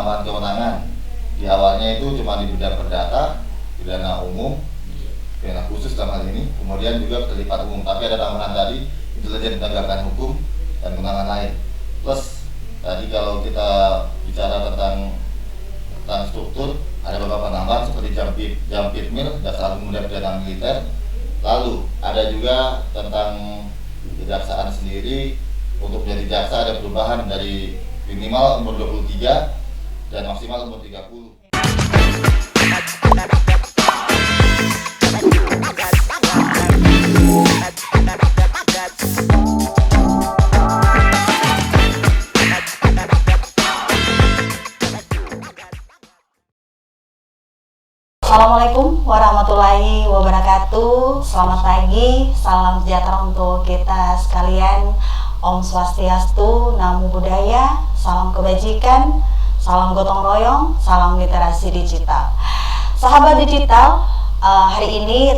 penambahan kewenangan. Di awalnya itu cuma di bidang perdata, pidana umum, pidana khusus dalam hal ini, kemudian juga terlibat umum. Tapi ada tambahan tadi, intelijen penegakan hukum dan kewenangan lain. Plus tadi kalau kita bicara tentang struktur, ada beberapa penambahan seperti Jampitmil, Jaksa Agung Muda Pidana Militer. Lalu ada juga tentang kejaksaan sendiri. Untuk menjadi jaksa ada perubahan dari minimal umur 23 dan maksimal umur 30. Assalamualaikum warahmatullahi wabarakatuh. Selamat pagi, salam sejahtera untuk kita sekalian. Om Swastiastu, Namo Buddhaya, salam kebajikan, salam gotong royong, salam literasi digital. Sahabat digital, hari ini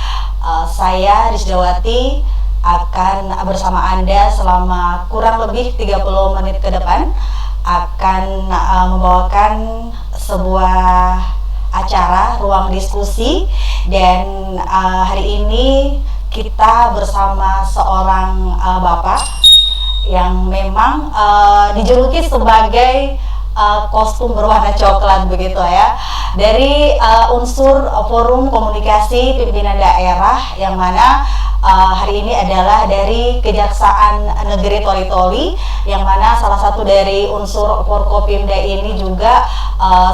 saya Rizdawati akan bersama Anda selama kurang lebih 30 menit ke depan akan membawakan sebuah acara ruang diskusi, dan hari ini kita bersama seorang bapak yang memang dijuluki sebagai kostum berwarna coklat begitu ya, dari unsur forum komunikasi pimpinan daerah, yang mana hari ini adalah dari Kejaksaan Negeri Toli-Toli, yang mana salah satu dari unsur Forkopimda ini juga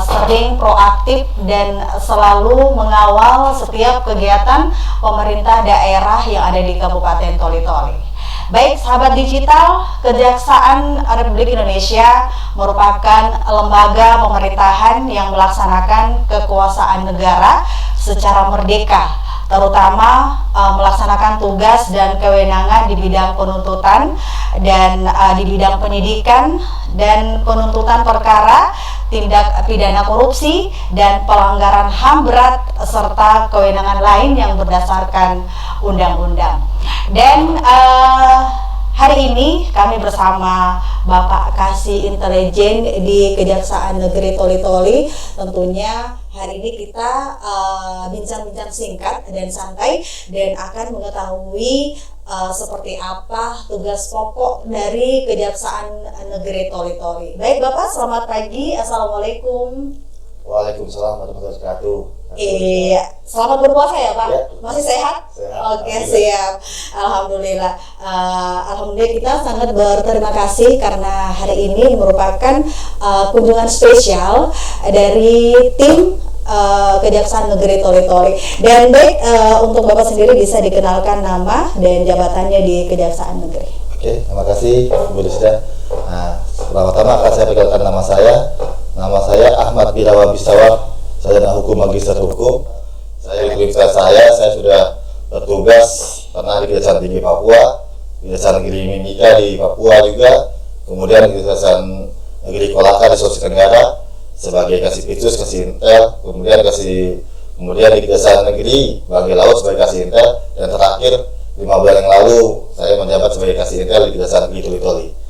sering proaktif dan selalu mengawal setiap kegiatan pemerintah daerah yang ada di Kabupaten Toli-Toli. Baik sahabat digital, Kejaksaan Republik Indonesia merupakan lembaga pemerintahan yang melaksanakan kekuasaan negara secara merdeka, terutama melaksanakan tugas dan kewenangan di bidang penuntutan dan di bidang penyidikan dan penuntutan perkara tindak pidana korupsi dan pelanggaran HAM berat, serta kewenangan lain yang berdasarkan undang-undang. Dan hari ini kami bersama Bapak Kasih Intelijen di Kejaksaan Negeri Toli-Toli. Tentunya hari ini kita bincang-bincang singkat dan santai, dan akan mengetahui seperti apa tugas pokok dari Kejaksaan Negeri Toli-Toli. Baik Bapak, selamat pagi. Assalamualaikum. Waalaikumsalam warahmatullahi wabarakatuh. Iya, selamat berpuasa ya Pak. Ya. Masih sehat? Sehat. Oke, siap. Alhamdulillah. Alhamdulillah kita sangat berterima kasih karena hari ini merupakan kunjungan spesial dari tim Kejaksaan Negeri Toli-Toli. Dan baik, untuk Bapak sendiri bisa dikenalkan nama dan jabatannya di Kejaksaan Negeri. Oke, terima kasih Bu Rizda. Nah, pertama-tama akan saya perkenalkan nama saya. Nama saya Ahmad Birawa Bisawab, sarjana hukum, magister hukum. Saya di universitas saya sudah bertugas pernah di Kejaksaan Tinggi Papua, Kejaksaan Negeri Mimika di Papua juga, kemudian di Kejaksaan Negeri Kolaka di Sulawesi Tenggara sebagai Kasih Pitus, Kasih Intel, kemudian di Kejaksaan Negeri Banggai Laut sebagai Kasih Intel, dan terakhir 5 bulan yang lalu saya menjabat sebagai Kasih Intel di Kejaksaan Negeri Toli-Toli.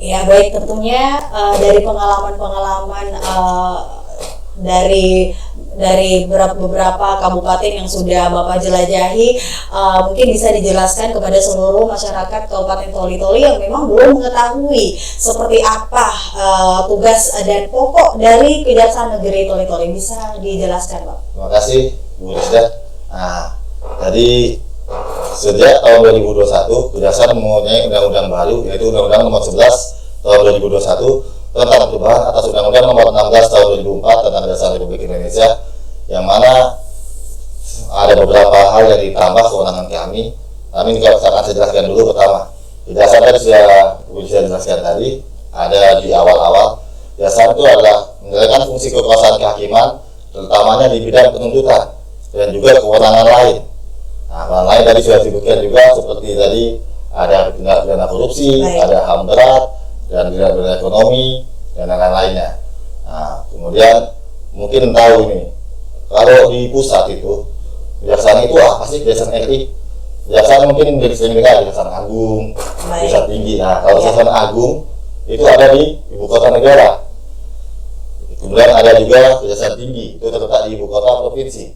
Ya baik, tentunya dari pengalaman-pengalaman dari beberapa kabupaten yang sudah Bapak jelajahi, mungkin bisa dijelaskan kepada seluruh masyarakat Kabupaten Toli-Toli yang memang belum mengetahui seperti apa tugas dan pokok dari Kejaksaan Negeri Toli-Toli. Bisa dijelaskan Pak? Terima kasih Bu Rizda. Nah, tadi sejak tahun 2021 Kejaksaan mempunyai undang-undang baru, yaitu Undang-Undang Nomor 11 tahun 2021 tentang perubahan atas Undang-Undang Nomor 16 tahun 2004 tentang Kejaksaan Republik Indonesia, yang mana ada beberapa hal yang ditambah kewenangan kami. Kami akan saya jelaskan dulu. Pertama, Kejaksaan tadi sudah jelaskan tadi, ada di awal-awal. Kejaksaan itu adalah menjalankan fungsi kekuasaan kehakiman, terutamanya di bidang penuntutan dan juga kewenangan lain. Nah, kewenangan lain tadi sudah disebutkan juga, seperti tadi ada tindak pidana korupsi, ada HAM berat, dan tindak pidana ekonomi, dan lain-lainnya. Nah, kemudian mungkin tahu ini, kalau di pusat itu, Kejaksaan itu apa sih? Kejaksaan RI. Kejaksaan mungkin menjadi sering dengar Kejaksaan Agung, Kejaksaan Tinggi. Nah, kalau Kejaksaan Agung itu ada di ibu kota negara. Kemudian ada juga Kejaksaan Tinggi, itu terletak di ibu kota provinsi.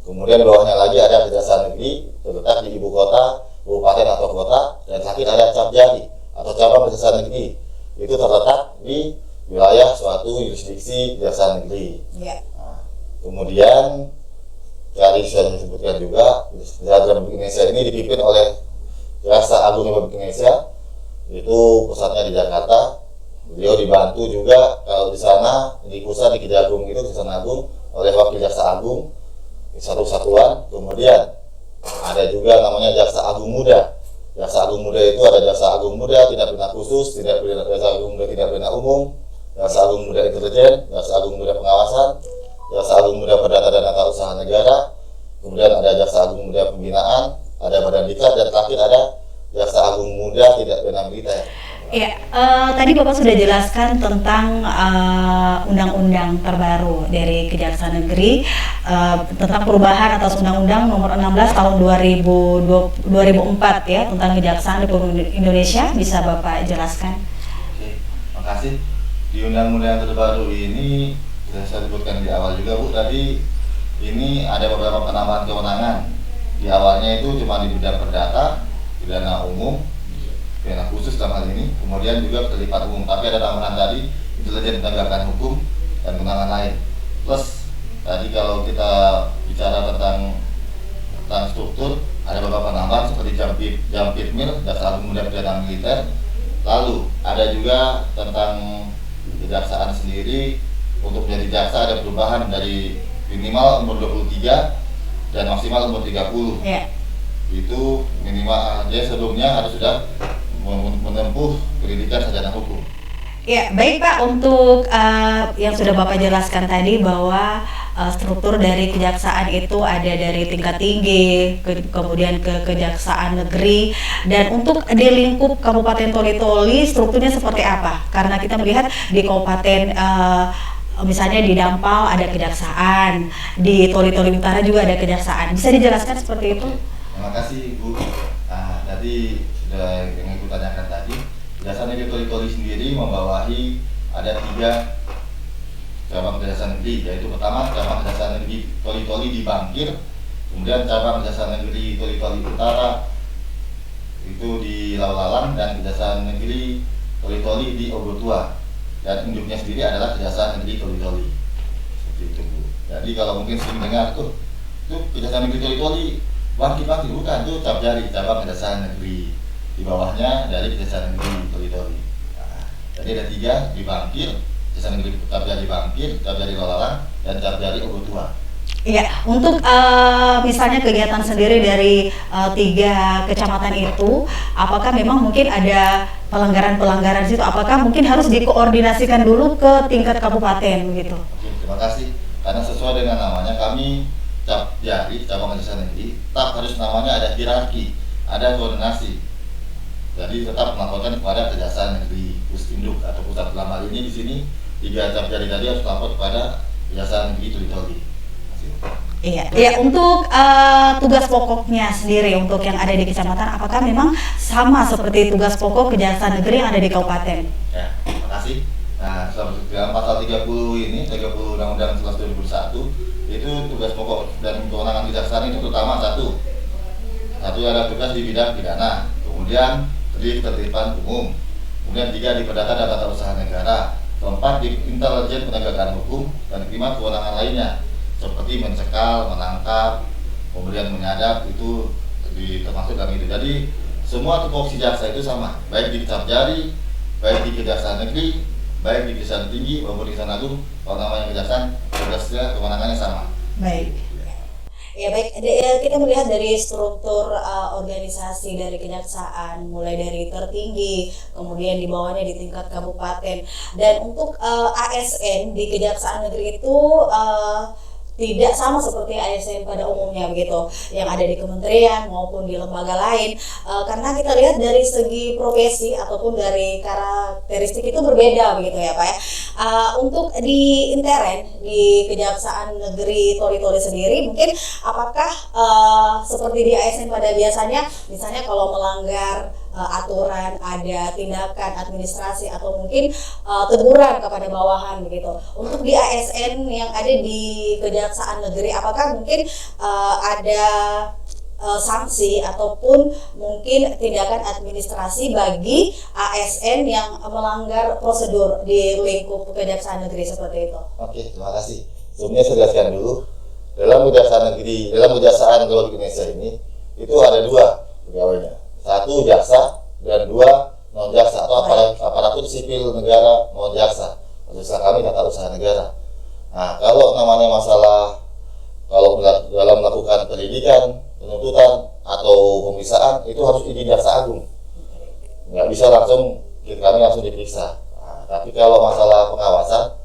Kemudian di bawahnya lagi ada Kejaksaan Negeri, terletak di ibu kota, kabupaten atau kota. Dan terakhir ada Capjari atau cabang Kejaksaan Negeri, itu terletak di wilayah suatu yurisdiksi Kejaksaan Negeri. Nah, kemudian tadi sudah disebutkan juga, Kejaksaan Republik Indonesia ini dipimpin oleh Jaksa Agung Republik Indonesia, itu pusatnya di Jakarta. Beliau dibantu juga kalau di sana di pusat di Kejagung itu Kejaksaan Agung oleh Wakil Jaksa Agung satu satuan. Kemudian ada juga namanya Jaksa Agung Muda. Jaksa Agung Muda itu ada Jaksa Agung Muda tindak pidana khusus, Jaksa Agung Muda tindak pidana umum, Jaksa Agung Muda intelijen, Jaksa Agung Muda pengawasan, Jaksa Agung Muda Perdata dan Tata Usaha Negara. Kemudian ada Jaksa Agung Muda pembinaan, ada Badan Diklat, dan terakhir ada Jaksa Agung Muda tindak pidana militer. Ya, tadi Bapak sudah jelaskan tentang undang-undang terbaru dari Kejaksaan Negeri tentang perubahan atas Undang-Undang Nomor 16 Tahun 2004 ya tentang Kejaksaan Republik Indonesia. Bisa Bapak jelaskan? Oke, makasih. Di undang-undang terbaru ini sudah saya sebutkan di awal juga Bu, tadi ini ada beberapa penambahan kewenangan. Di awalnya itu cuma di bidang perdata, pidana umum, pidana khusus dalam hal ini, kemudian juga keterlibatan umum, tapi ada tambahan tadi intelijen penegakan hukum dan kewenangan lain. Plus tadi kalau kita bicara tentang struktur, ada beberapa penambahan seperti Jampitmil, Jaksa Agung Muda Pidana Militer. Lalu ada juga tentang kejaksaan sendiri, untuk menjadi jaksa ada perubahan dari minimal umur 23 dan maksimal umur 30. Itu minimal dia sebelumnya harus sudah menempuh pendidikan sarjana hukum. Ya, baik Pak, untuk yang sudah Bapak jelaskan tadi bahwa struktur dari kejaksaan itu ada dari tingkat tinggi, kemudian ke kejaksaan negeri, dan untuk di lingkup Kabupaten Toli-Toli strukturnya seperti apa? Karena kita melihat di kabupaten misalnya di Dampal ada kejaksaan, di Toli-Toli Utara juga ada kejaksaan. Bisa dijelaskan seperti itu? Terima kasih Bu. Nah, tadi sudah yang Ibu tanyakan tadi, Kejaksaan Negeri Toli-Toli sendiri membawahi ada 3 cabang kejaksaan negeri, yaitu pertama cabang kejaksaan negeri Toli-Toli di Bangkir, kemudian cabang kejaksaan negeri Toli-Toli Utara itu di Laulalang, dan kejaksaan negeri Toli-Toli di Ogo Tua, dan induknya sendiri adalah Kejaksaan Negeri Toli-Toli. Seperti itu Bu. Jadi kalau mungkin sering dengar tuh Kejaksaan Negeri Toli-Toli Bangkir bukan, itu Capjari, cabang kejaksaan negeri. Di bawahnya dari Kejaksaan Negeri Toli-Toli. Nah, jadi ada 3 di Bangkir, Kejaksaan Negeri Capjari Bangkir, Capjari Laulalang, dan Capjari Ogo Tua. Iya, untuk misalnya kegiatan sendiri dari 3 kecamatan itu, apakah memang mungkin ada pelanggaran-pelanggaran situ? Apakah mungkin harus dikoordinasikan dulu ke tingkat kabupaten gitu? Oke, terima kasih. Karena sesuai dengan namanya, kami Capjari, cabang kejaksaan negeri, tetap harus namanya ada hierarki, ada koordinasi. Jadi tetap melaporkan kepada Kejaksaan Negeri Pusinduk atau pusat. Dalam hal ini di sini 3 Capjari tadi harus melapor kepada Kejaksaan Negeri Toli-Toli. Iya. Ya, untuk tugas pokoknya sendiri untuk yang ada di kecamatan, apakah memang sama seperti tugas pokok Kejaksaan Negeri yang ada di kabupaten? Ya, terima kasih. Nah, dalam pasal 30 ini, 30 Undang-Undang 11 2001, itu tugas pokok dan kewenangan kejaksaan itu terutama satu ada tugas di bidang pidana, kemudian di ketertiban umum, kemudian 3 di perdata dan tata usaha negara, 4 di intelijen penegakan hukum, dan 5 kewenangan lainnya seperti mencekal, menangkap, kemudian menyadap, itu termasuk dalam itu. Jadi semua tupoksi jaksa itu sama, baik di Capjari, baik di Kejaksaan Negeri, baik di Kejaksaan Tinggi maupun di Kejaksaan Agung. Kalau namanya kejaksaan, tugasnya kewenangannya sama. Baik. Ya baik, kita melihat dari struktur organisasi dari kejaksaan, mulai dari tertinggi, kemudian di bawahnya di tingkat kabupaten, dan untuk ASN di Kejaksaan Negeri itu tidak sama seperti ASN pada umumnya begitu, yang ada di kementerian maupun di lembaga lain, karena kita lihat dari segi profesi ataupun dari karakteristik itu berbeda begitu ya Pak ya. Untuk di intern di Kejaksaan Negeri Toli-Toli sendiri, mungkin apakah seperti di ASN pada biasanya, misalnya kalau melanggar aturan, ada tindakan administrasi atau mungkin teguran kepada bawahan begitu. Untuk di ASN yang ada di Kejaksaan Negeri, apakah mungkin ada sanksi ataupun mungkin tindakan administrasi bagi ASN yang melanggar prosedur di lingkup Kejaksaan Negeri seperti itu? Oke, terima kasih. Sebelumnya saya jelaskan dulu, dalam Kejaksaan Negeri, dalam Kejaksaan Negeri Indonesia ini itu ada dua pegawainya, satu jaksa dan dua non jaksa atau aparatur sipil negara non jaksa. Maksud kami tata usaha negara. Nah, kalau namanya masalah kalau dalam melakukan pendidikan, penuntutan atau pemeriksaan itu harus izin jaksa agung, nggak bisa langsung kami langsung diperiksa. Nah, tapi kalau masalah pengawasan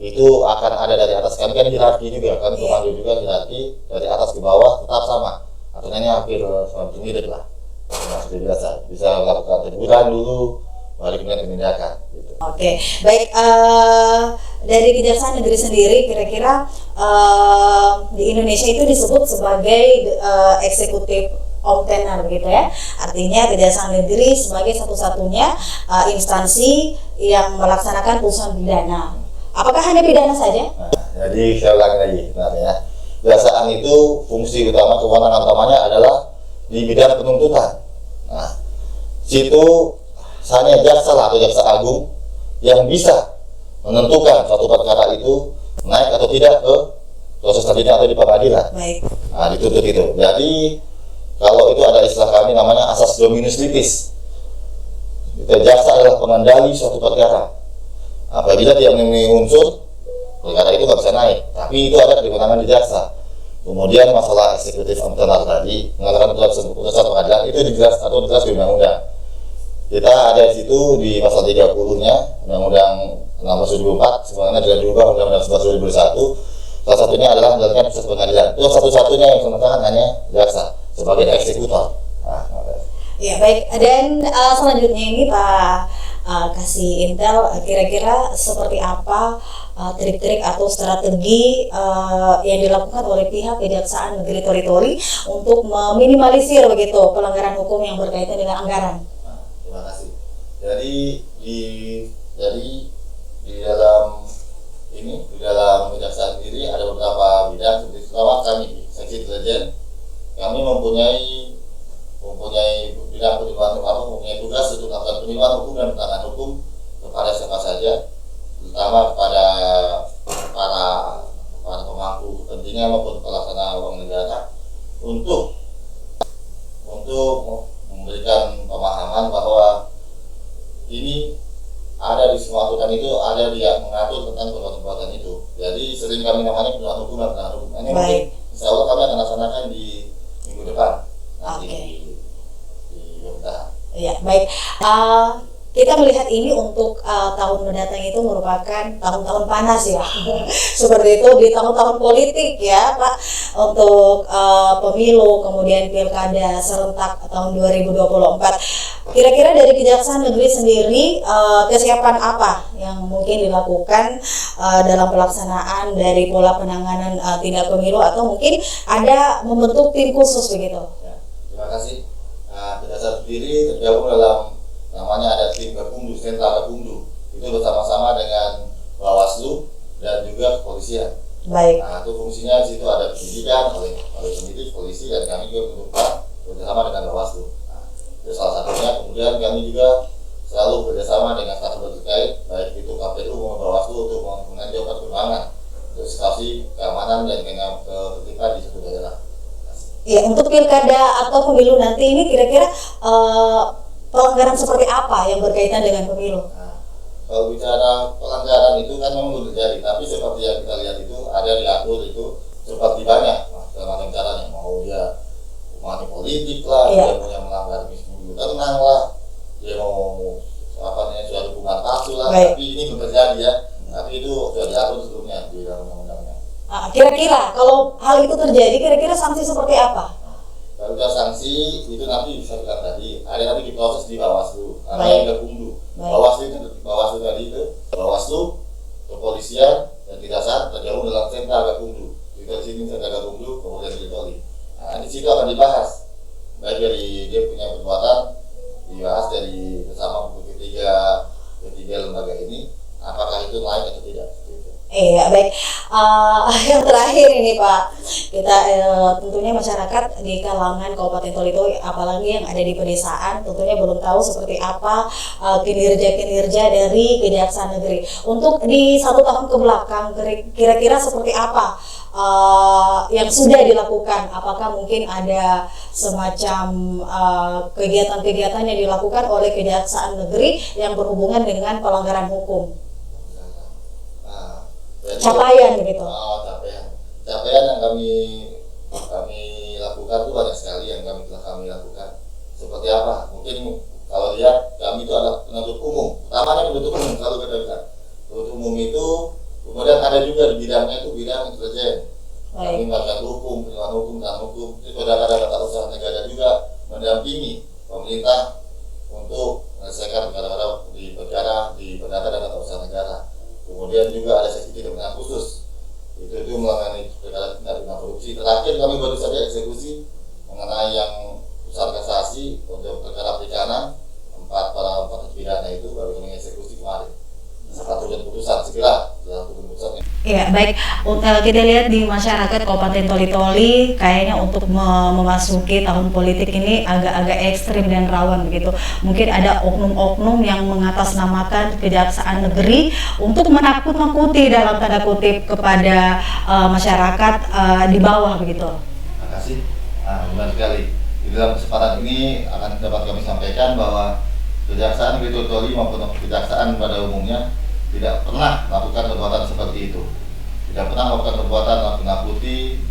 itu akan ada dari atas, kami kan hierarki juga, kami komando juga hierarki dari atas ke bawah tetap sama, aturannya hampir mirip lah, seperti biasa, bisa melakukan teguran dulu, baru kemudian penindakan. Gitu. Oke, baik. Dari Kejaksaan Negeri sendiri, kira-kira di Indonesia itu disebut sebagai eksekutif omtenar begitu ya. Artinya Kejaksaan Negeri sebagai satu-satunya instansi yang melaksanakan putusan pidana. Apakah hanya pidana saja? Nah, jadi saya ulangi lagi, ya. Kejaksaan itu fungsi utama, kewenangan utamanya adalah di bidang penuntutan. Nah, situ hanya jaksa lah atau jaksa agung yang bisa menentukan suatu perkara itu naik atau tidak ke proses selanjutnya atau di pengadilan. Baik. Nah, dituntut itu. Jadi kalau itu ada istilah kami namanya asas dominus litis. Jaksa adalah pengendali suatu perkara. Apabila dia memenuhi unsur, perkara itu nggak bisa naik. Tapi itu ada kewenangan di jaksa. Kemudian masalah eksekutif omtenar tadi, mengatakan putusan pengadilan itu dijelas atau dijelas di undang-undang. Kita ada di situ di pasal 30-nya Undang-Undang 16/2004, sebenarnya juga diubah Undang-Undang 11/2001. Salah satunya adalah menjalankan proses pengadilan. Itu satu-satunya yang sementara hanya jaksa sebagai eksekutor. Ya baik. Dan selanjutnya ini Pak kasih intel kira-kira seperti apa trik-trik atau strategi yang dilakukan oleh pihak Kejaksaan Negeri Tori-Tori untuk meminimalisir begitu pelanggaran hukum yang berkaitan dengan anggaran. Terima kasih. Jadi di dalam Kejaksaan sendiri ada beberapa bidang. Seperti pertama kami di seksi intelijen, kami mempunyai bidang penyuluhan hukum, mempunyai tugas untuk melakukan penyuluhan hukum dan penanganan hukum kepada siapa saja, terutama kepada para pemangku kepentingan maupun pelaksana uang negara untuk memberikan pemahaman bahwa ini ada di semua aturan itu, ada dia mengatur tentang perbuatan itu. Jadi sering kami namanya penyuluhan hukum dan penanganan hukum. Ini mungkin insya Allah kami akan laksanakan di minggu depan. Oke. Di pemerintahan. Ya baik. Kita melihat ini untuk tahun mendatang itu merupakan tahun-tahun panas ya. Seperti itu di tahun-tahun politik ya Pak, untuk pemilu kemudian pilkada serentak tahun 2024. Kira-kira dari Kejaksaan Negeri sendiri kesiapan apa yang mungkin dilakukan dalam pelaksanaan dari pola penanganan tindak pemilu, atau mungkin ada membentuk tim khusus begitu? Ya, terima kasih. Kejaksaan sendiri tergabung dalam namanya ada tim Gakumdu, sentra Gakumdu. Itu bersama-sama dengan Bawaslu dan juga kepolisian. Baik. Nah, itu fungsinya di situ ada pendidikan oleh penyidik, polisi, dan kami juga menentukan bersama dengan Bawaslu. Nah, itu salah satunya. Kemudian kami juga selalu bekerjasama dengan stakeholder terkait, baik itu KPU maupun Bawaslu untuk mengajukan perkembangan untuk situasi keamanan dan ketertiban di suatu daerah. Ya, untuk pilkada atau pemilu nanti ini kira-kira pelanggaran seperti apa yang berkaitan dengan pemilu? Nah, kalau bicara pelanggaran itu kan memang belum terjadi, tapi seperti yang kita lihat itu ada diatur itu seperti banyak macam caranya, mau dia money politik lah, dia punya melanggar minggu tenang lah, dia mau sudah hukuman palsu lah. Baik. Tapi ini belum terjadi ya, tapi itu sudah diatur sebelumnya di dalam undang-undangnya. Kira-kira kalau hal itu terjadi, kira-kira sanksi seperti apa? Kalau sudah sanksi itu nanti bisa bilang tadi ada nanti diproses di Bawaslu, karena yang Gakumdu. Bawaslu tadi itu Bawaslu, kepolisian dan Kejaksaan tergabung dalam sentra Gakumdu. Kita di sini sentra Gakumdu, kemudian Tori. Nah, di situ akan dibahas baik dari dia punya perbuatan di Iya, baik. Yang terakhir ini Pak, kita tentunya masyarakat di kalangan Kabupaten Toli-Toli, apalagi yang ada di pedesaan, tentunya belum tahu seperti apa kinerja-kinerja dari Kejaksaan Negeri. Untuk di 1 tahun ke belakang, kira-kira seperti apa yang sudah dilakukan? Apakah mungkin ada semacam kegiatan-kegiatan yang dilakukan oleh Kejaksaan Negeri yang berhubungan dengan pelanggaran hukum? Capaian gitu. Capaian yang kami lakukan itu banyak sekali yang telah kami lakukan. Seperti apa? Mungkin kalau lihat kami itu adalah penuntut umum. Utamanya penuntut umum selalu kita bilang. Penuntut umum itu kemudian ada juga di bidangnya itu bidang intelijen. Kami melakukan hukum, penyelesaian hukum dan hukum. Itu ada tata usaha negara juga mendampingi pemerintah untuk menyelesaikan perkara-perkara di perdata dan tata usaha negara. Kemudian juga ada seksi tindak pidana khusus, itu mengenai perkara tindak pidana korupsi. Terakhir kami baru saja eksekusi mengenai yang putusan kasasi untuk perkara perikanan 4 terpidana itu baru kami eksekusi kemarin. Satu putusan segera dalam putusan. Iya, baik. Kita lihat di masyarakat Kabupaten Toli-Toli kayaknya untuk memasuki tahun politik ini agak-agak ekstrim dan rawan begitu. Mungkin ada oknum-oknum yang mengatasnamakan Kejaksaan Negeri untuk menakut-nakuti dalam tanda kutip kepada masyarakat di bawah begitu. Terima kasih. Benar sekali. Di dalam kesempatan ini akan dapat kami sampaikan bahwa Kejaksaan Negeri Toli maupun kejaksaan pada umumnya tidak pernah melakukan perbuatan seperti itu. Tidak pernah melakukan perbuatan nakut-nakuti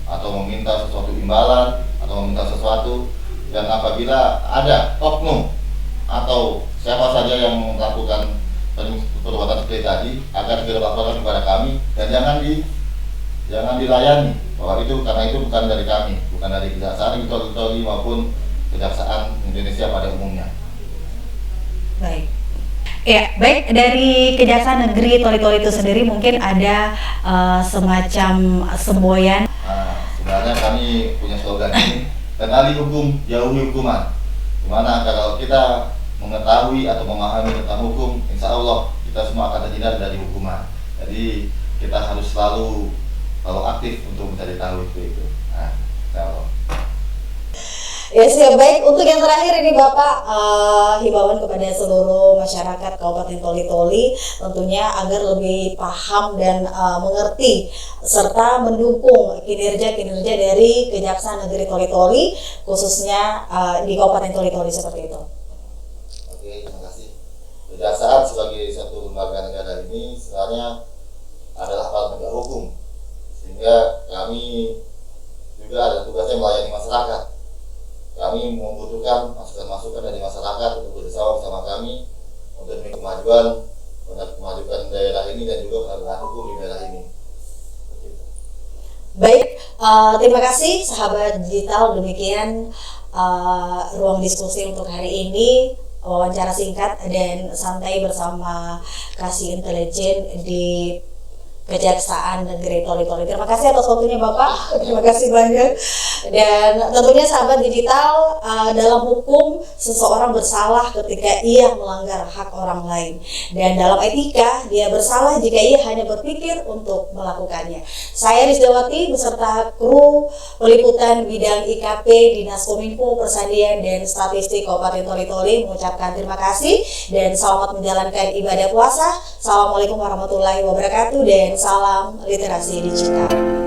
atau meminta sesuatu imbalan atau meminta sesuatu. Dan apabila ada oknum atau siapa saja yang melakukan perbuatan seperti tadi, agar segera laporkan kepada kami dan jangan dilayani bahwa itu karena itu bukan dari kami, bukan dari Kejaksaan Negeri Toli maupun Kejaksaan Indonesia pada umumnya. Baik. Ya, baik, dari Kejaksaan Negeri Toli-Toli itu sendiri mungkin ada semacam semboyan. Sebenarnya kami punya slogan ini, kenali hukum, jauhi hukuman. Dimana kalau kita mengetahui atau memahami tentang hukum, insya Allah kita semua akan terhindar dari hukuman. Jadi kita harus selalu aktif untuk mencari tahu itu. Insya Allah. Ya siap, baik. Untuk yang terakhir ini Bapak, himbauan kepada seluruh masyarakat Kabupaten Toli-Toli tentunya agar lebih paham dan mengerti serta mendukung kinerja-kinerja dari Kejaksaan Negeri Toli-Toli khususnya di Kabupaten Toli-Toli seperti itu. Oke, terima kasih. Kejaksaan sebagai satu lembaga negara ini sebenarnya adalah alat penegak hukum, sehingga kami juga ada tugasnya melayani masyarakat. Kami membutuhkan masukan-masukan dari masyarakat untuk bersama bersama kami untuk demi kemajuan daerah ini dan juga penegakan hukum di daerah ini. Baik, terima kasih sahabat digital. Demikian ruang diskusi untuk hari ini, wawancara singkat dan santai bersama Kasih Intelijen di Kejaksaan Negeri Toli-Toli. Terima kasih atas waktunya Bapak, terima kasih banyak. Dan tentunya sahabat digital, dalam hukum seseorang bersalah ketika ia melanggar hak orang lain. Dan dalam etika, dia bersalah jika ia hanya berpikir untuk melakukannya. Saya Rizdawati beserta kru peliputan bidang IKP Dinas Kominfo Persandian dan Statistik Kabupaten Toli-Toli mengucapkan terima kasih dan selamat menjalankan ibadah puasa. Assalamualaikum warahmatullahi wabarakatuh dan salam literasi digital.